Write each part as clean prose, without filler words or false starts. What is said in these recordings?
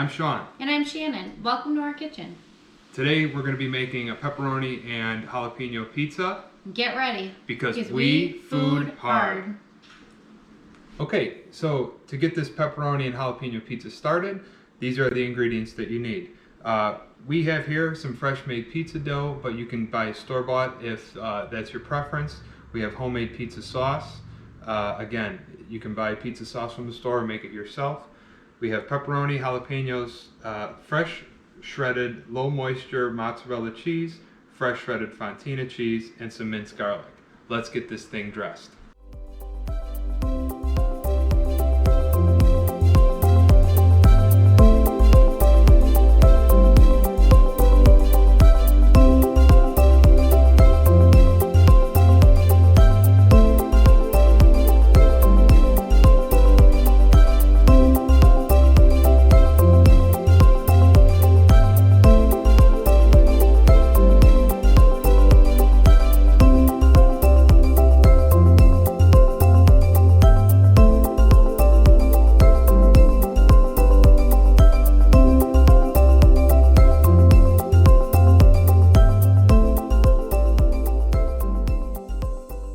I'm Sean. And I'm Shannon. Welcome to our kitchen. Today we're going to be making a pepperoni and jalapeno pizza. Get ready. Because we food hard. Okay, so to get this pepperoni and jalapeno pizza started, these are the ingredients that you need. We have here some fresh made pizza dough, but you can buy store-bought if that's your preference. We have homemade pizza sauce. Again, you can buy pizza sauce from the store or make it yourself. We have pepperoni, jalapenos, fresh shredded low moisture mozzarella cheese, fresh shredded Fontina cheese, and some minced garlic. Let's get this thing dressed.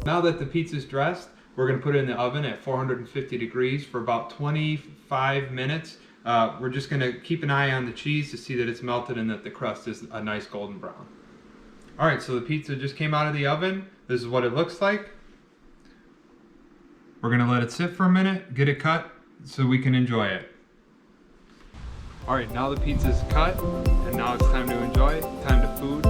Now that the pizza's dressed, we're going to put it in the oven at 450 degrees for about 25 minutes. We're just going to keep an eye on the cheese to see that it's melted and that the crust is a nice golden brown. Alright, so the pizza just came out of the oven. This is what it looks like. We're going to let it sit for a minute, get it cut so we can enjoy it. Alright, now the pizza's cut and now it's time to enjoy it. Time to food